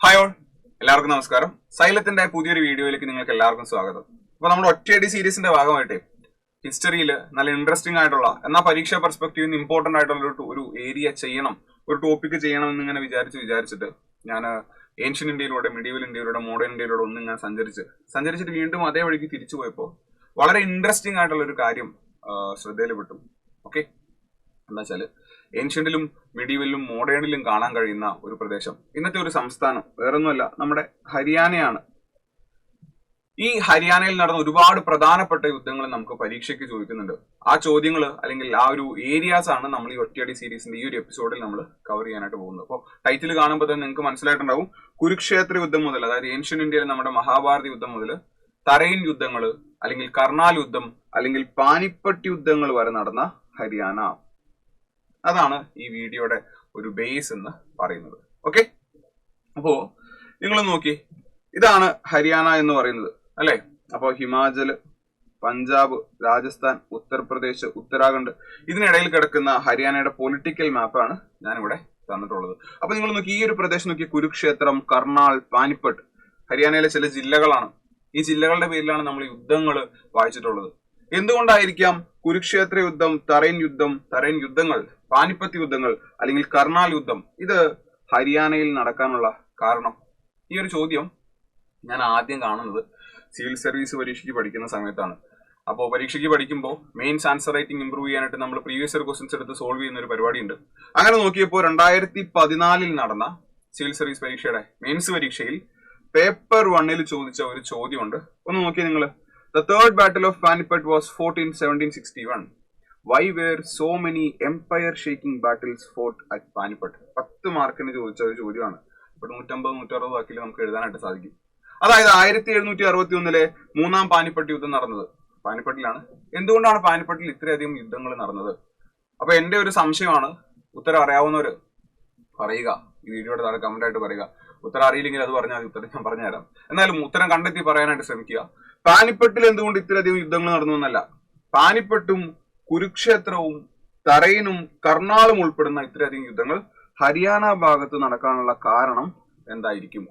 Hi all, എല്ലാവർക്കും നമസ്കാരം. സൈലത്തിന്റെ പുതിയൊരു വീഡിയോയിലേക്ക് നിങ്ങൾക്ക് എല്ലാവർക്കും സ്വാഗതം. അപ്പൊ നമ്മുടെ ഒറ്റയടി സീരീസിന്റെ ഭാഗമായിട്ട് ഹിസ്റ്ററിയിൽ നല്ല ഇൻട്രസ്റ്റിംഗ് ആയിട്ടുള്ള എന്നാൽ പരീക്ഷാ പെർസ്പെക്റ്റീവിൽ നിന്ന് ഇമ്പോർട്ടന്റ് ആയിട്ടുള്ള ഒരു ഏരിയ ചെയ്യണം, ഒരു ടോപ്പിക് ചെയ്യണം എന്നിങ്ങനെ വിചാരിച്ചിട്ട് ഞാൻ ഏൻഷ്യൻ ഇന്ത്യയിലൂടെ, മിഡീവൽ ഇന്ത്യയിലൂടെ, മോഡേൺ ഇന്ത്യയിലൂടെ ഒന്നിങ്ങനെ സഞ്ചരിച്ചിട്ട് വീണ്ടും അതേ വഴിക്ക് തിരിച്ചു പോയപ്പോൾ വളരെ ഇൻട്രസ്റ്റിംഗ് ആയിട്ടുള്ള ഒരു കാര്യം ശ്രദ്ധയിൽപ്പെട്ടു. ഓക്കെ, എന്താ വെച്ചാല് ഏൻഷ്യന്റിലും മിഡീവലിലും മോഡേണിലും കാണാൻ കഴിയുന്ന ഒരു പ്രദേശം, ഇന്നത്തെ ഒരു സംസ്ഥാനം വേറൊന്നുമല്ല, നമ്മുടെ ഹരിയാനയാണ്. ഈ ഹരിയാനയിൽ നടന്ന ഒരുപാട് പ്രധാനപ്പെട്ട യുദ്ധങ്ങൾ നമുക്ക് പരീക്ഷയ്ക്ക് ചോദിക്കുന്നുണ്ട്. ആ ചോദ്യങ്ങൾ അല്ലെങ്കിൽ ആ ഒരു ഏരിയാസ് ആണ് നമ്മൾ ഈ ഒറ്റയടി സീരീസിന്റെ ഈ ഒരു എപ്പിസോഡിൽ നമ്മൾ കവർ ചെയ്യാനായിട്ട് പോകുന്നത്. അപ്പോൾ ടൈറ്റിൽ കാണുമ്പോൾ തന്നെ നിങ്ങൾക്ക് മനസ്സിലായിട്ടുണ്ടാവും, കുരുക്ഷേത്ര യുദ്ധം മുതൽ, അതായത് ഏൻഷ്യൻ ഇന്ത്യയിലെ നമ്മുടെ മഹാഭാരത യുദ്ധം മുതൽ തറൈൻ യുദ്ധങ്ങൾ അല്ലെങ്കിൽ കർണാൽ യുദ്ധം അല്ലെങ്കിൽ പാനിപ്പട്ട് യുദ്ധങ്ങൾ വരെ നടന്ന ഹരിയാന. അതാണ് ഈ വീഡിയോയുടെ ഒരു ബേസ് എന്ന് പറയുന്നത്. ഓക്കെ, അപ്പോ നിങ്ങൾ നോക്കി, ഇതാണ് ഹരിയാന എന്ന് പറയുന്നത് അല്ലെ. അപ്പോ ഹിമാചൽ, പഞ്ചാബ്, രാജസ്ഥാൻ, ഉത്തർപ്രദേശ്, ഉത്തരാഖണ്ഡ്, ഇതിനിടയിൽ കിടക്കുന്ന ഹരിയാനയുടെ പൊളിറ്റിക്കൽ മാപ്പാണ് ഞാനിവിടെ തന്നിട്ടുള്ളത്. അപ്പൊ നിങ്ങൾ നോക്കി, ഈ ഒരു പ്രദേശം നോക്കി, കുരുക്ഷേത്രം, കർണാൽ, പാനിപ്പട്ട് ഹരിയാനയിലെ ചില ജില്ലകളാണ്. ഈ ജില്ലകളുടെ പേരിലാണ് നമ്മൾ യുദ്ധങ്ങൾ വായിച്ചിട്ടുള്ളത്. എന്തുകൊണ്ടായിരിക്കാം കുരുക്ഷേത്ര യുദ്ധം, തറൈൻ യുദ്ധങ്ങൾ, പാനിപ്പത്ത് യുദ്ധങ്ങൾ അല്ലെങ്കിൽ കർണാൽ യുദ്ധം ഇത് ഹരിയാനയിൽ നടക്കാനുള്ള കാരണം? ഈ ഒരു ചോദ്യം ഞാൻ ആദ്യം കാണുന്നത് സിവിൽ സർവീസ് പരീക്ഷയ്ക്ക് പഠിക്കുന്ന സമയത്താണ്. അപ്പോൾ പരീക്ഷയ്ക്ക് പഠിക്കുമ്പോൾ മെയിൻസ് ആൻസർ റൈറ്റിംഗ് ഇംപ്രൂവ് ചെയ്യാനായിട്ട് നമ്മൾ പ്രീവിയസ് ഇയർ ക്വസ്റ്റ്യൻസ് എടുത്ത് സോൾവ് ചെയ്യുന്ന ഒരു പരിപാടിയുണ്ട്. അങ്ങനെ നോക്കിയപ്പോൾ 2014 നടന്ന സിവിൽ സർവീസ് പരീക്ഷയുടെ മെയിൻസ് പരീക്ഷയിൽ പേപ്പർ 1 ചോദിച്ച ഒരു ചോദ്യമുണ്ട്. ഒന്ന് നോക്കിയാൽ നിങ്ങൾ, The third battle of Panipat was fought in 1761. Why were so many empire-shaking battles fought at Panipat? 10 മാർക്കിന് ചോദിച്ച ഒരു ചോദ്യമാണ്. ഇപ്പോൾ 150-160 വാക്കിൽ നമുക്ക് എഴുതാനായിട്ട് സാധിക്കും. അതായത് 1761 മൂന്നാം പാനിപ്പട്ട് യുദ്ധം നടന്നത് പാനിപ്പട്ടിലാണ്. എന്തുകൊണ്ടാണ് പാനിപ്പട്ടിൽ ഇത്രയധികം യുദ്ധങ്ങൾ നടന്നത്? അപ്പൊ എന്റെ ഒരു സംശയമാണ്, ഉത്തരം അറിയാവുന്നവര് പറയുക, ഈ വീഡിയോയുടെ താഴെ കമന്റ് ആയിട്ട് പറയുക. ഉത്തരം അറിയില്ലെങ്കിൽ അത് പറഞ്ഞാൽ ഉത്തരം ഞാൻ പറഞ്ഞുതരാം. എന്നാലും ഉത്തരം കണ്ടെത്തി പറയാനായിട്ട് ശ്രമിക്കുക. പാനിപ്പട്ടിൽ എന്തുകൊണ്ട് ഇത്രയധികം യുദ്ധങ്ങൾ നടന്നു എന്നല്ല, പാനിപ്പട്ടും കുരുക്ഷേത്രവും തറൈനും കർണാലും ഉൾപ്പെടുന്ന ഇത്രയധികം യുദ്ധങ്ങൾ ഹരിയാന ഭാഗത്ത് നടക്കാനുള്ള കാരണം എന്തായിരിക്കും?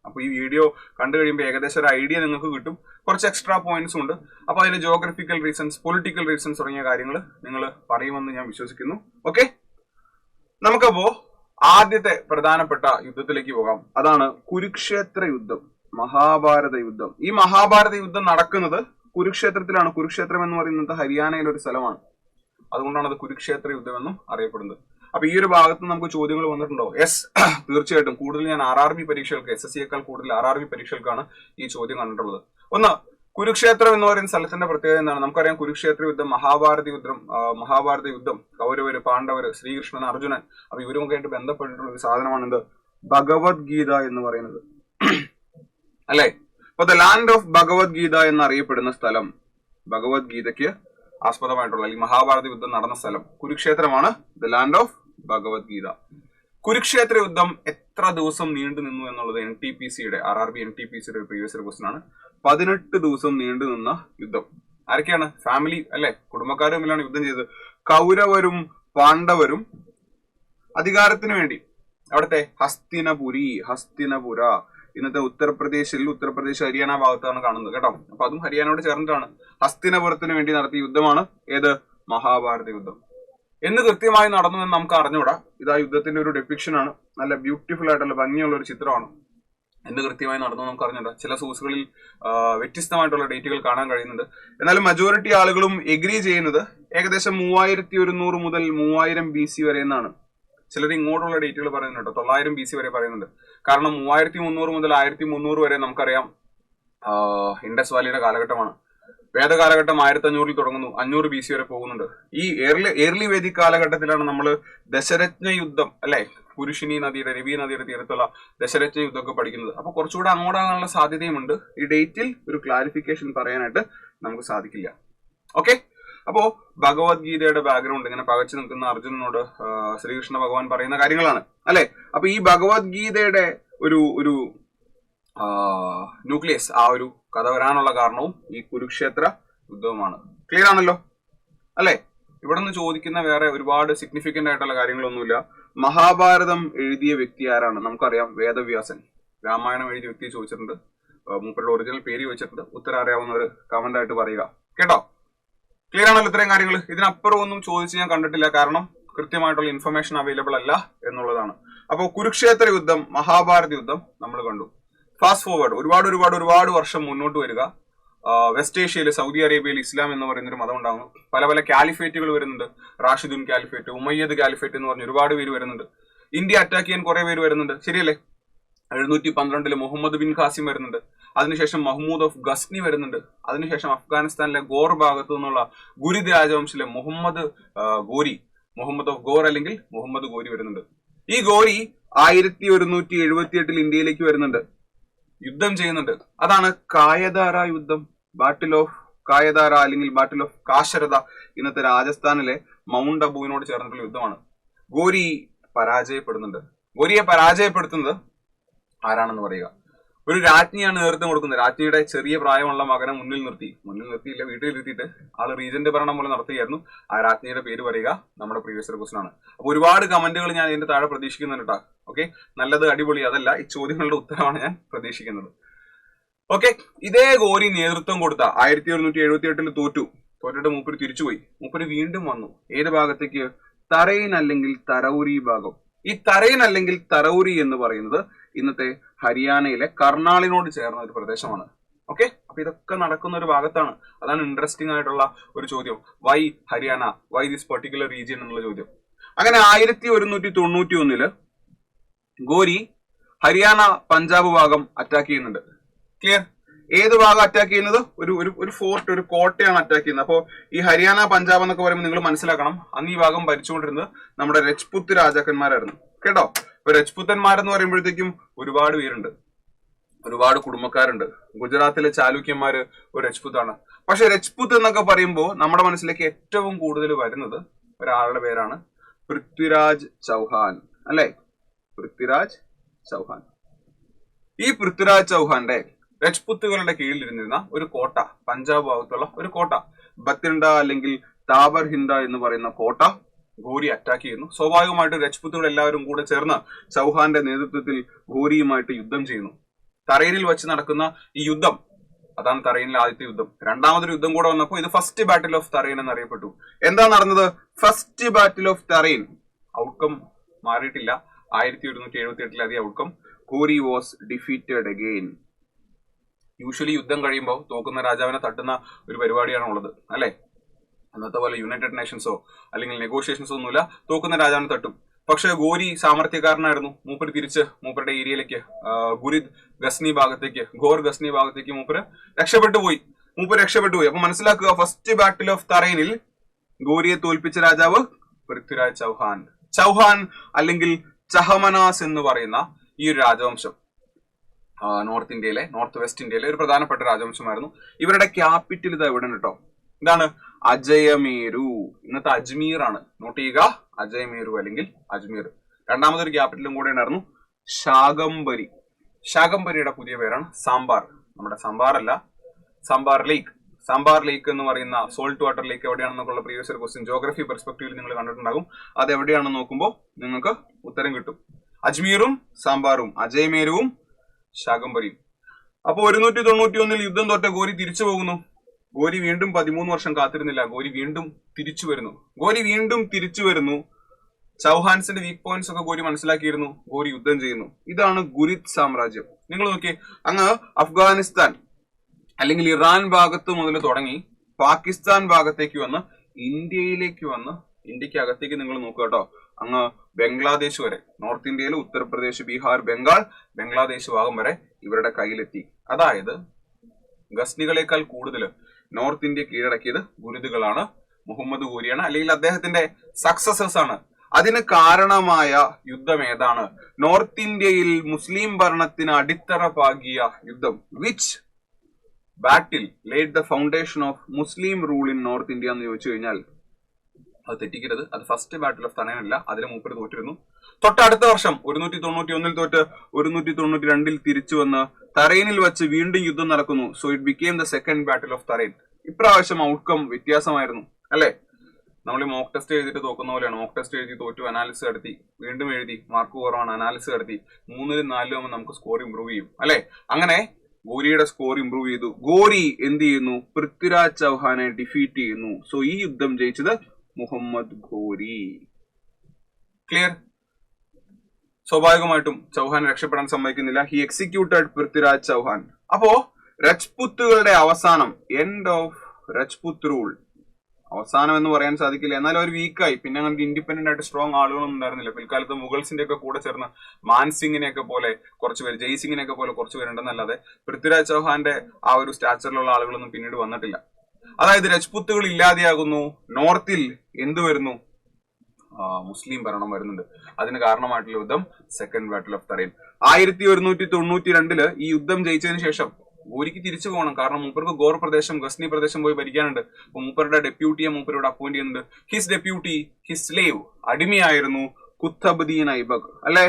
അപ്പൊ ഈ വീഡിയോ കണ്ടു കഴിയുമ്പോൾ ഏകദേശം ഒരു ഐഡിയ നിങ്ങൾക്ക് കിട്ടും. കുറച്ച് എക്സ്ട്രാ പോയിന്റ്സും ഉണ്ട്. അപ്പൊ അതിന് ജോഗ്രഫിക്കൽ റീസൺസ്, പൊളിറ്റിക്കൽ റീസൺസ് തുടങ്ങിയ കാര്യങ്ങൾ നിങ്ങൾ പറയുമെന്ന് ഞാൻ വിശ്വസിക്കുന്നു. ഓക്കെ, നമുക്കപ്പോ ആദ്യത്തെ പ്രധാനപ്പെട്ട യുദ്ധത്തിലേക്ക് പോകാം. അതാണ് കുരുക്ഷേത്ര യുദ്ധം, മഹാഭാരത യുദ്ധം. ഈ മഹാഭാരത യുദ്ധം നടക്കുന്നത് കുരുക്ഷേത്രത്തിലാണ്. കുരുക്ഷേത്രം എന്ന് പറയുന്നത് ഹരിയാനയിലെ ഒരു സ്ഥലമാണ്. അതുകൊണ്ടാണ് അത് കുരുക്ഷേത്ര യുദ്ധം എന്നും അറിയപ്പെടുന്നത്. അപ്പൊ ഈ ഒരു ഭാഗത്ത് നമുക്ക് ചോദ്യങ്ങൾ വന്നിട്ടുണ്ടോ? യെസ്, തീർച്ചയായിട്ടും. കൂടുതൽ ഞാൻ RRB പരീക്ഷകൾക്ക്, SSCയേക്കാൾ കൂടുതൽ RRB പരീക്ഷകൾക്കാണ് ഈ ചോദ്യം കണ്ടിട്ടുള്ളത്. ഒന്ന്, കുരുക്ഷേത്രം എന്ന് പറയുന്ന സ്ഥലത്തിന്റെ പ്രത്യേകത എന്താണ്? നമുക്കറിയാം, കുരുക്ഷേത്ര യുദ്ധം, മഹാഭാരത യുദ്ധം, കൗരവര്, പാണ്ഡവര്, ശ്രീകൃഷ്ണൻ, അർജുനൻ, അപ്പൊ ഇവരുമൊക്കെ ആയിട്ട് ബന്ധപ്പെട്ടിട്ടുള്ള ഒരു സാധനമാണ് എന്ത്? ഭഗവത്ഗീത എന്ന് പറയുന്നത് അല്ലെ. അപ്പൊ ദ ലാൻഡ് ഓഫ് ഭഗവത്ഗീത എന്നറിയപ്പെടുന്ന സ്ഥലം, ഭഗവത്ഗീതയ്ക്ക് ആസ്പദമായിട്ടുള്ള അല്ലെങ്കിൽ മഹാഭാരത യുദ്ധം നടന്ന സ്ഥലം കുരുക്ഷേത്രമാണ്. The land of Bhagavad Gita. Kurukshetra യുദ്ധം എത്ര ദിവസം നീണ്ടു നിന്നു എന്നുള്ളത് NTPCയുടെ, RRB NTPCയുടെ പ്രീവിയസ് ഇയർ ക്വസ്റ്റൻ ആണ്. 18 ദിവസം നീണ്ടു നിന്ന യുദ്ധം. ആരൊക്കെയാണ്? ഫാമിലി അല്ലെ, കുടുംബക്കാരും തമ്മിലാണ് യുദ്ധം ചെയ്തത്. കൗരവരും പാണ്ഡവരും അധികാരത്തിന് വേണ്ടി അവിടുത്തെ ഹസ്തിനപുര, ഇന്നത്തെ ഉത്തർപ്രദേശ് ഹരിയാന ഭാഗത്താണ് കാണുന്നത് കേട്ടോ. അപ്പൊ അതും ഹരിയാനയോട് ചേർന്നിട്ടാണ്. ഹസ്തിനപുരത്തിന് വേണ്ടി നടത്തിയ യുദ്ധമാണ് ഏത്? മഹാഭാരത യുദ്ധം. എന്ന് കൃത്യമായി നടന്നു എന്ന് നമുക്ക് അറിഞ്ഞൂടാ. ഇത് ആ യുദ്ധത്തിന്റെ ഒരു ഡെപ്പിക്ഷൻ ആണ്. നല്ല ബ്യൂട്ടിഫുൾ ആയിട്ടുള്ള ഭംഗിയുള്ള ഒരു ചിത്രമാണ്. എന്ത് കൃത്യമായി നടന്നു നമുക്ക് അറിഞ്ഞൂടാ. ചില സോഴ്സുകളിൽ വ്യത്യസ്തമായിട്ടുള്ള ഡേറ്റുകൾ കാണാൻ കഴിയുന്നുണ്ട്. എന്നാലും മജോറിറ്റി ആളുകളും എഗ്രി ചെയ്യുന്നത് ഏകദേശം 3100 മുതൽ 3000 BC വരെ എന്നാണ്. ചിലർ ഇങ്ങോട്ടുള്ള ഡേറ്റുകൾ പറയുന്നുണ്ട്, 900 BC വരെ പറയുന്നുണ്ട്. കാരണം 3300 മുതൽ 1300 വരെ നമുക്കറിയാം ഇൻഡസ് വാലിയുടെ കാലഘട്ടമാണ്. വേദകാലഘട്ടം 1500 തുടങ്ങുന്നു, 500 BC വരെ പോകുന്നുണ്ട്. ഈ ഏർലി വേദിക് കാലഘട്ടത്തിലാണ് നമ്മൾ ദശരത്ന യുദ്ധം അല്ലെ, പുരുഷിനി നദിയുടെ, രവി നദിയുടെ തീരത്തുള്ള ദശരത്ന യുദ്ധമൊക്കെ പഠിക്കുന്നത്. അപ്പൊ കുറച്ചുകൂടെ അങ്ങോട്ടാകാനുള്ള സാധ്യതയുമുണ്ട്. ഈ ഡേറ്റിൽ ഒരു ക്ലാരിഫിക്കേഷൻ പറയാനായിട്ട് നമുക്ക് സാധിക്കില്ല. ഓക്കെ, അപ്പോ ഭഗവത്ഗീതയുടെ ബാക്ക്ഗ്രൗണ്ട്, ഇങ്ങനെ പകച്ചു നിൽക്കുന്ന അർജുനനോട് ശ്രീകൃഷ്ണ ഭഗവാൻ പറയുന്ന കാര്യങ്ങളാണ് അല്ലെ. അപ്പൊ ഈ ഭഗവത്ഗീതയുടെ ഒരു ന്യൂക്ലിയസ്, ആ ഒരു കഥ വരാനുള്ള കാരണവും ഈ കുരുക്ഷേത്ര യുദ്ധവുമാണ്. ക്ലിയർ ആണല്ലോ അല്ലെ. ഇവിടെ നിന്ന് ചോദിക്കുന്ന വേറെ ഒരുപാട് സിഗ്നിഫിക്കന്റ് ആയിട്ടുള്ള കാര്യങ്ങളൊന്നുമില്ല. മഹാഭാരതം എഴുതിയ വ്യക്തി ആരാണ്? നമുക്കറിയാം, വേദവ്യാസൻ. രാമായണം എഴുതിയ വ്യക്തി ചോദിച്ചിട്ടുണ്ട്. മൂപ്പരുടെ ഒറിജിനൽ പേര് ചോദിച്ചിട്ടുണ്ട്. ഉത്തരം അറിയാവുന്നവർ കമന്റ് ആയിട്ട് പറയുക കേട്ടോ. ക്ലിയർ ആണല്ലോ ഇത്രയും കാര്യങ്ങൾ? ഇതിനപ്പുറം ഒന്നും ചോദിച്ച് ഞാൻ കണ്ടിട്ടില്ല, കാരണം കൃത്യമായിട്ടുള്ള ഇൻഫർമേഷൻ അവൈലബിൾ അല്ല എന്നുള്ളതാണ്. അപ്പോൾ കുരുക്ഷേത്ര യുദ്ധം, മഹാഭാരത യുദ്ധം നമ്മൾ കണ്ടു. ഫാസ്റ്റ് ഫോർവേഡ് ഒരുപാട് വർഷം മുന്നോട്ട് വരിക. വെസ്റ്റ് ഏഷ്യയിൽ സൗദി അറേബ്യയിൽ ഇസ്ലാം എന്ന് പറയുന്ന ഒരു മതം ഉണ്ടാകുന്നു. പല പല കാലിഫേറ്റുകൾ വരുന്നുണ്ട്. റാഷിദുൻ കാലിഫേറ്റ്, ഉമയ്യദ് കാലിഫേറ്റ് എന്ന് പറഞ്ഞ ഒരുപാട് പേര് വരുന്നുണ്ട്. ഇന്ത്യ അറ്റാക്ക് ചെയ്യാൻ കുറെ പേര് വരുന്നുണ്ട്, ശരിയല്ലേ? 712 മുഹമ്മദ് ബിൻ ഖാസിം വരുന്നുണ്ട്. അതിനുശേഷം മഹ്മൂദ് ഓഫ് ഗസ്നി വരുന്നുണ്ട്. അതിനുശേഷം അഫ്ഗാനിസ്ഥാനിലെ ഗോർ ഭാഗത്തു നിന്നുള്ള ഗുരിദ് രാജവംശിലെ മുഹമ്മദ് ഓഫ് ഗോർ അല്ലെങ്കിൽ മുഹമ്മദ് ഗോരി വരുന്നുണ്ട്. ഈ ഗോരി 1178 ഇന്ത്യയിലേക്ക് വരുന്നുണ്ട്, യുദ്ധം ചെയ്യുന്നുണ്ട്. അതാണ് കായദാര യുദ്ധം, ബാറ്റിൽ ഓഫ് കായദാര അല്ലെങ്കിൽ ബാറ്റിൽ ഓഫ് കാശരത. ഇന്നത്തെ രാജസ്ഥാനിലെ മൗണ്ട് അബുവിനോട് ചേർന്നിട്ടുള്ള യുദ്ധമാണ്. ഗോരി പരാജയപ്പെടുന്നുണ്ട്. ഗോരിയെ പരാജയപ്പെടുത്തുന്നത് ആരാണെന്ന് പറയുക? ഒരു രാജ്ഞിയാണ് നേതൃത്വം കൊടുക്കുന്നത്. രാജ്ഞിയുടെ ചെറിയ പ്രായമുള്ള മകനെ മുന്നിൽ വീട്ടിലിരുത്തിയിട്ട് ആള് റീജന്റ് ഭരണം പോലെ നടത്തുകയായിരുന്നു. ആ രാജ്ഞിയുടെ പേര് പറയുക, നമ്മുടെ പ്രീവിയസ് ക്വസ്റ്റൻ ആണ്. അപ്പൊ ഒരുപാട് കമന്റുകൾ ഞാൻ ഇതിന്റെ താഴെ പ്രതീക്ഷിക്കുന്നുണ്ട് കേട്ടോ. ഓക്കെ, നല്ലത്, അടിപൊളി, അതല്ല, ഈ ചോദ്യങ്ങളുടെ ഉത്തരമാണ് ഞാൻ പ്രതീക്ഷിക്കുന്നത്. ഓക്കെ, ഇതേ ഗോരി നേതൃത്വം കൊടുത്ത 1178 തോറ്റിട്ട് മൂപ്പര് തിരിച്ചുപോയി. മൂപ്പര് വീണ്ടും വന്നു. ഏത് ഭാഗത്തേക്ക്? തറൈൻ അല്ലെങ്കിൽ തരൗരി ഭാഗം. ഈ തറൈൻ അല്ലെങ്കിൽ തരൗരി എന്ന് പറയുന്നത് ഇന്നത്തെ ഹരിയാനയിലെ കർണാളിനോട് ചേർന്ന ഒരു പ്രദേശമാണ്. ഓക്കെ, അപ്പൊ ഇതൊക്കെ നടക്കുന്ന ഒരു ഭാഗത്താണ്. അതാണ് ഇൻട്രസ്റ്റിംഗ് ആയിട്ടുള്ള ഒരു ചോദ്യം. Why Haryana, why this particular region എന്നുള്ള ചോദ്യം. അങ്ങനെ 1191 ഗോരി ഹരിയാന പഞ്ചാബ് ഭാഗം അറ്റാക്ക് ചെയ്യുന്നുണ്ട്. ക്ലിയർ? ഏത് ഭാഗം അറ്റാക്ക് ചെയ്യുന്നത്? ഒരു ഫോർട്ട്, ഒരു കോട്ടയാണ് അറ്റാക്ക് ചെയ്യുന്നത്. അപ്പോൾ ഈ ഹരിയാന പഞ്ചാബ് എന്നൊക്കെ പറയുമ്പോൾ നിങ്ങൾ മനസ്സിലാക്കണം, അന്ന് ഈ ഭാഗം ഭരിച്ചുകൊണ്ടിരുന്നത് നമ്മുടെ രജ്പുത്ത് രാജാക്കന്മാരായിരുന്നു കേട്ടോ. ഇപ്പൊ രജ്പുത്തന്മാരെന്ന് പറയുമ്പോഴത്തേക്കും ഒരുപാട് പേരുണ്ട്, ഒരുപാട് കുടുംബക്കാരുണ്ട്. ഗുജറാത്തിലെ ചാലുക്യന്മാര് ഒരു രജ്പുത്താണ്. പക്ഷെ രജ്പുത്ത് എന്നൊക്കെ പറയുമ്പോൾ നമ്മുടെ മനസ്സിലേക്ക് ഏറ്റവും കൂടുതൽ വരുന്നത് ഒരാളുടെ പേരാണ് പൃഥ്വിരാജ് ചൗഹാൻ, അല്ലെ? പൃഥ്വിരാജ് ചൗഹാൻ. ഈ പൃഥ്വിരാജ് ചൗഹാന്റെ രജ്പുത്തുകളുടെ കീഴിലിരുന്നിരുന്ന ഒരു കോട്ട, പഞ്ചാബ് ഭാഗത്തുള്ള ഒരു കോട്ട, ബത്തിൻഡ അല്ലെങ്കിൽ താബർ ഹിന്ദ എന്ന് പറയുന്ന കോട്ട ഗോരി അറ്റാക്ക് ചെയ്യുന്നു. സ്വാഭാവികമായിട്ട് രജ്പുത്തുകൾ എല്ലാവരും കൂടെ ചേർന്ന് ചൗഹാന്റെ നേതൃത്വത്തിൽ ഗോരിയുമായിട്ട് യുദ്ധം ചെയ്യുന്നു. തറൈനിൽ വെച്ച് നടക്കുന്ന ഈ യുദ്ധം, അതാണ് തറൈനിലെ ആദ്യത്തെ യുദ്ധം. രണ്ടാമതൊരു യുദ്ധം കൂടെ വന്നപ്പോൾ ഇത് ഫസ്റ്റ് ബാറ്റിൽ ഓഫ് തറൈൻ എന്നറിയപ്പെട്ടു. എന്താ നടന്നത്? First battle of Tarain. Outcome മാറിയിട്ടില്ല. 1178 അതേ outcome. Ghori was defeated again. Usually യുദ്ധം കഴിയുമ്പോൾ തോക്കുന്ന രാജാവിനെ തട്ടുന്ന ഒരു പരിപാടിയാണ് ഉള്ളത്, അല്ലെ? അന്നത്തെ പോലെ യുണൈറ്റഡ് നേഷൻസോ അല്ലെങ്കിൽ നെഗോഷിയേഷൻസോ ഒന്നുമില്ല, തോക്കുന്ന രാജാവിനെ തട്ടും. പക്ഷെ ഗോരി സാമർത്ഥ്യക്കാരനായിരുന്നു. മൂപ്പര് തിരിച്ച് മൂപ്പരുടെ ഏരിയയിലേക്ക് ഗോർ ഗസ്നി ഭാഗത്തേക്ക് മൂപ്പര് രക്ഷപ്പെട്ടു പോയി. അപ്പൊ മനസ്സിലാക്കുക, ഫസ്റ്റ് ബാറ്റിൽ ഓഫ് തറൈനിൽ ഗോരിയെ തോൽപ്പിച്ച രാജാവ് പൃഥ്വിരാജ് ചൗഹാൻ അല്ലെങ്കിൽ ചഹമനാസ് എന്ന് പറയുന്ന ഈ ഒരു രാജവംശം നോർത്ത് വെസ്റ്റ് ഇന്ത്യയിലെ ഒരു പ്രധാനപ്പെട്ട രാജവംശമായിരുന്നു. ഇവരുടെ ക്യാപിറ്റൽ ഇത് എവിടെ കേട്ടോ? ഇതാണ് അജയമേരു. ഇന്നത്തെ അജ്മീർ ആണ്. നോട്ട് ചെയ്യുക, അജയമേരു അല്ലെങ്കിൽ അജ്മീർ. രണ്ടാമതൊരു ക്യാപിറ്റലും കൂടെ ഉണ്ടായിരുന്നു, ശാകംബരി. ശാകംബരിയുടെ പുതിയ പേരാണ് സാമ്പാർ. നമ്മുടെ സാമ്പാർ അല്ല, സാമ്പാർ ലേക്ക് എന്ന് പറയുന്ന സോൾട്ട് വാട്ടർ ലേക്ക് എവിടെയാണെന്നൊക്കെയുള്ള പ്രീവിയസ് ക്വസ്റ്റ്യൻ ജോഗ്രഫി പെർസ്പെക്ടീവിൽ നിങ്ങൾ കണ്ടിട്ടുണ്ടാകും. അത് എവിടെയാണെന്ന് നോക്കുമ്പോൾ നിങ്ങൾക്ക് ഉത്തരം കിട്ടും. അജ്മീറും സാമ്പാറും, അജയമേരുവും ശാകംബരിയും. അപ്പൊ 1191 യുദ്ധം തോറ്റ ഗോരി തിരിച്ചു പോകുന്നു. ഗോരി വീണ്ടും 13 വർഷം കാത്തിരുന്നില്ല. ഗോരി വീണ്ടും തിരിച്ചു വരുന്നു. ചൗഹാൻസിന്റെ വീക്ക് പോയിന്റ്സ് ഒക്കെ ഗോരി മനസ്സിലാക്കിയിരുന്നു. ഗോരി യുദ്ധം ചെയ്യുന്നു. ഇതാണ് ഗുരിദ് സാമ്രാജ്യം. നിങ്ങൾ നോക്കിയേ, അങ്ങ് അഫ്ഗാനിസ്ഥാൻ അല്ലെങ്കിൽ ഇറാൻ ഭാഗത്ത് മുതൽ തുടങ്ങി പാകിസ്ഥാൻ ഭാഗത്തേക്ക് വന്ന് ഇന്ത്യക്ക് അകത്തേക്ക് നിങ്ങൾ നോക്കുക കേട്ടോ. അങ്ങ് ബംഗ്ലാദേശ് വരെ, നോർത്ത് ഇന്ത്യയിൽ ഉത്തർപ്രദേശ്, ബീഹാർ, ബംഗ്ലാദേശ് ഭാഗം വരെ ഇവരുടെ കയ്യിലെത്തി. അതായത് ഗസ്നികളെക്കാൾ കൂടുതൽ നോർത്ത് ഇന്ത്യ കീഴടക്കിയത് ഗുരിദുകളാണ്, മുഹമ്മദ് ഗോരിയാണ്, അല്ലെങ്കിൽ അദ്ദേഹത്തിന്റെ സക്സസേഴ്സ് ആണ്. അതിന് കാരണമായ യുദ്ധം ഏതാണ്? നോർത്ത് ഇന്ത്യയിൽ മുസ്ലിം ഭരണത്തിന് അടിത്തറ പാകിയ യുദ്ധം. Which battle laid the foundation of Muslim rule in north India എന്ന് ചോദിച്ചു കഴിഞ്ഞാൽ അത് തെറ്റിക്കരുത്. അത് ഫസ്റ്റ് ബാറ്റിൽ ഓഫ് തറൈനല്ല. അതിന് മൂപ്പര് തോറ്റിരുന്നു. തൊട്ടടുത്ത വർഷം 1191 തോറ്റ് 1192 തിരിച്ചു വന്ന് തറൈനിൽ വെച്ച് വീണ്ടും യുദ്ധം നടക്കുന്നു. So it became the second battle of Tarain. ഇപ്രാവശ്യം ഔട്ട്കം വ്യത്യാസമായിരുന്നു, അല്ലെ? നമ്മൾ മോക്ക് ടെസ്റ്റ് എഴുതിയിട്ട് തോക്കുന്ന പോലെയാണ്. മോക്ക് ടെസ്റ്റ് എഴുതി തോറ്റു, അനാലിസിസ് നടത്തി, വീണ്ടും എഴുതി, മാർക്ക് കുറവാണ്, അനാലിസിസ് നടത്തി, 3-ലും 4-ലും ആകുമ്പോൾ നമുക്ക് സ്കോർ ഇമ്പ്രൂവ് ചെയ്യും അല്ലെ. അങ്ങനെ ഗോരിയുടെ സ്കോർ ഇമ്പ്രൂവ് ചെയ്തു. ഗോരി എന്ത് ചെയ്യുന്നു? പൃഥ്വിരാജ് ചൗഹാനെ ഡിഫീറ്റ് ചെയ്യുന്നു. സോ ഈ യുദ്ധം ജയിച്ചത് മുഹമ്മദ് ഗോരി. ക്ലിയർ? സ്വാഭാവികമായിട്ടും ചൗഹാൻ രക്ഷപ്പെടാൻ സമ്മതിക്കുന്നില്ല. He executed Prithviraj Chauhan. അപ്പോ രജ്പുത്തുകളുടെ അവസാനം, എൻഡ് ഓഫ് രജ്പുത്ത് റൂൾ. അവസാനം എന്ന് പറയാൻ സാധിക്കില്ല, എന്നാലും അവർ വീക്കായി. പിന്നെ അങ്ങനത്തെ ഇൻഡിപെൻഡന്റ് ആയിട്ട് സ്ട്രോങ് ആളുകളൊന്നും ഉണ്ടായിരുന്നില്ല. പിൽക്കാലത്ത് മുഗൾസിന്റെ ഒക്കെ കൂടെ ചേർന്ന് മാൻസിംഗിനെയൊക്കെ പോലെ കുറച്ച് പേര്, ജയ്സിംഗിനെയൊക്കെ പോലെ കുറച്ച് പേരുണ്ടെന്നല്ലാതെ പൃഥ്വിരാജ് ചൗഹാന്റെ ആ ഒരു സ്റ്റാച്ചറിലുള്ള ആളുകളൊന്നും പിന്നീട് വന്നിട്ടില്ല. അതായത് രജ്പുത്തുകൾ ഇല്ലാതെയാകുന്നു. നോർത്തിൽ എന്ത് വരുന്നു? മുസ്ലിം ഭരണം വരുന്നുണ്ട്. അതിന് കാരണമായിട്ടുള്ള യുദ്ധം സെക്കൻഡ് ബാറ്റിൽ ഓഫ് തറൈൻ. 1192 ഈ യുദ്ധം ജയിച്ചതിന് ശേഷം ഗോരിക്ക് തിരിച്ചു പോകണം. കാരണം മൂപ്പർക്ക് ഗോർ പ്രദേശം, ഗസ്നി പ്രദേശം പോയി ഭരിക്കാനുണ്ട്. അപ്പൊ മൂപ്പരുടെ ഡെപ്യൂട്ടിയെ മൂപ്പരോട് അപ്പോയിന്റ് ചെയ്യുന്നുണ്ട്. ഹിസ് ഡെപ്യൂട്ടി, ഹിസ് സ്ലേവ്, അടിമയായിരുന്നു കുത്തബുദ്ദീൻ ഐബക് അല്ലെ.